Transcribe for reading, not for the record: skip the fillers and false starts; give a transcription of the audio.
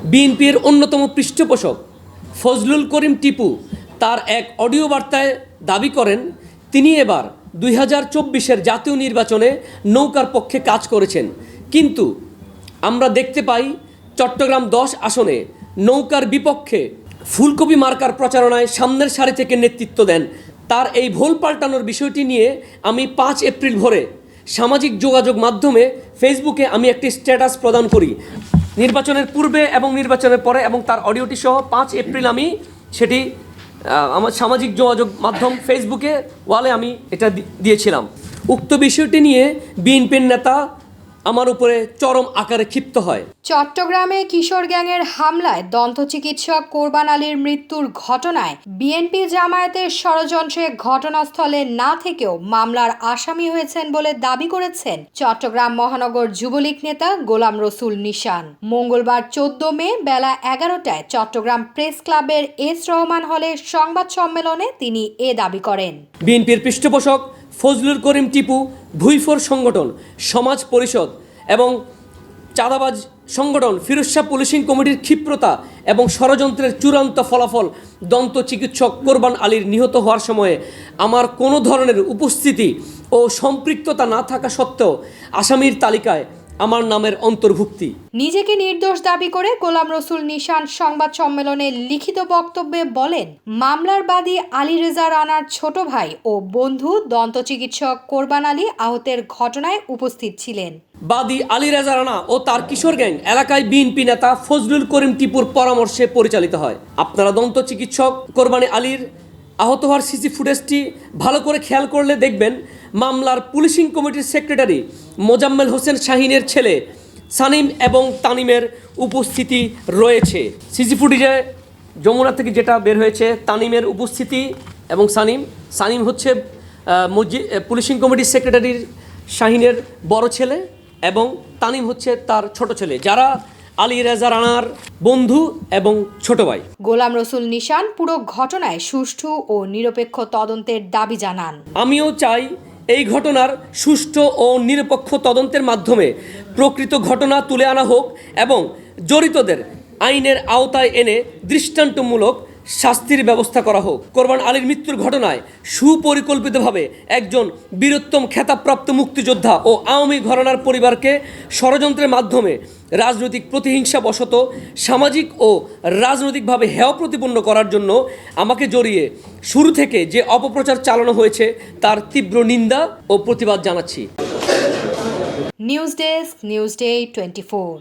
বিএনপির অন্যতম পৃষ্ঠপোষক ফজলুল করিম টিপু তার এক অডিও বার্তায় দাবি করেন তিনি এবার 2024-এর জাতীয় নির্বাচনে নৌকার পক্ষে কাজ করেছেন, কিন্তু আমরা দেখতে পাই চট্টগ্রাম 10 আসনে নৌকার বিপক্ষে ফুলকপি মার্কার প্রচারণায় সামনের সারি থেকে নেতৃত্ব দেন। তার এই ভুল পাল্টানোর বিষয়টি নিয়ে আমি 5 এপ্রিল ভোরে সামাজিক যোগাযোগ মাধ্যমে ফেসবুকে আমি একটি স্ট্যাটাস প্রদান করি। নির্বাচনের পূর্বে এবং নির্বাচনের পরে এবং তার অডিওটি সহ 5 এপ্রিল আমি সেটি আমার সামাজিক যোগাযোগ মাধ্যম ফেসবুকে ওয়ালে আমি এটা দিয়েছিলাম। উক্ত বিষয়টি নিয়ে বিএনপির নেতা আমার উপরে চরম আকারে ক্ষিপ্ত হয়। চট্টগ্রামে কিশোর গ্যাংয়ের হামলায় দন্ত চিকিৎসক কোরবান আলীর মৃত্যুর ঘটনায় বিএনপি জামায়াতের ষড়যন্ত্রে ঘটনাস্থলে না থেকেও মামলার আসামি হয়েছেন বলে দাবি করেছেন চট্টগ্রাম মহানগর যুবলীগ নেতা গোলাম রসুল নিশান। মঙ্গলবার 14 মে বেলা 11টায় চট্টগ্রাম প্রেস ক্লাবের এস রহমান হলে সংবাদ সম্মেলনে তিনি এ দাবি করেন। বিএনপির পৃষ্ঠপোষক ফজলুল করিম টিপু, ভুইফোর সংগঠন, সমাজ পরিষদ এবং চাঁদাবাজ সংগঠন ফিরোজ শাহ পুলিশিং কমিটির ক্ষিপ্রতা এবং ষড়যন্ত্রের চূড়ান্ত ফলাফল দন্ত চিকিৎসক কোরবান আলীর নিহত হওয়ার সময়ে আমার কোনো ধরনের উপস্থিতি ও সম্পৃক্ততা না থাকা সত্ত্বেও আসামির তালিকায় আমার নামের অন্তর্ভুক্তি। নিজেকে নির্দোষ দাবি করে গোলাম রসুল নিশান সংবাদ সম্মেলনে লিখিত বক্তব্যে বলেন, মামলার বাদী আলী রেজা রানার ছোট ভাই ও বন্ধু দন্ত চিকিৎসক কোরবান আলী আহতের ঘটনায় উপস্থিত ছিলেন। বাদী আলী রেজা রানা ও তার কিশোর গ্যাং এলাকায় বিএনপি নেতা ফজলুল করিম টিপুর পরামর্শে পরিচালিত হয়। আপনারা দন্ত চিকিৎসক কোরবান আলীর আহত হওয়ার সিসি ফুটেজটি ভালো করে খেয়াল করলে দেখবেন মামলার পুলিশিং কমিটির সেক্রেটারি মোজাম্মেল হোসেন শাহিনের ছেলে সানিম এবং তানিমের উপস্থিতি রয়েছে। সিসি ফুটেজে যমুনা থেকে যেটা বের হয়েছে তানিমের উপস্থিতি এবং সানিম হচ্ছে পুলিশিং কমিটির সেক্রেটারির শাহিনের বড় ছেলে এবং তানিম হচ্ছে তার ছোট ছেলে, যারা আলী রেজা রানার বন্ধু এবং ছোট ভাই। গোলাম রসুল নিশান পুরো ঘটনায় সুষ্ঠু ও নিরপেক্ষ তদন্তের দাবি জানান। আমিও চাই এই ঘটনার সুষ্ঠু ও নিরপেক্ষ তদন্তের মাধ্যমে প্রকৃত ঘটনা তুলে আনা হোক এবং জড়িতদের আইনের আওতায় এনে দৃষ্টান্তমূলক শাস্তির ব্যবস্থা করা হোক। কোরবান আলীর মৃত্যুর ঘটনায় সুপরিকল্পিতভাবে একজন বীরত্তম খেতাবপ্রাপ্ত মুক্তিযোদ্ধা ও আওয়ামী ঘরানার পরিবারকে ষড়যন্ত্রের মাধ্যমে রাজনৈতিক প্রতিহিংসা বশত সামাজিক ও রাজনৈতিকভাবে হেয় প্রতিপন্ন করার জন্য আমাকে জড়িয়ে শুরু থেকে যে অপপ্রচার চালানো হয়েছে তার তীব্র নিন্দা ও প্রতিবাদ জানাচ্ছি। News desk, news day 24।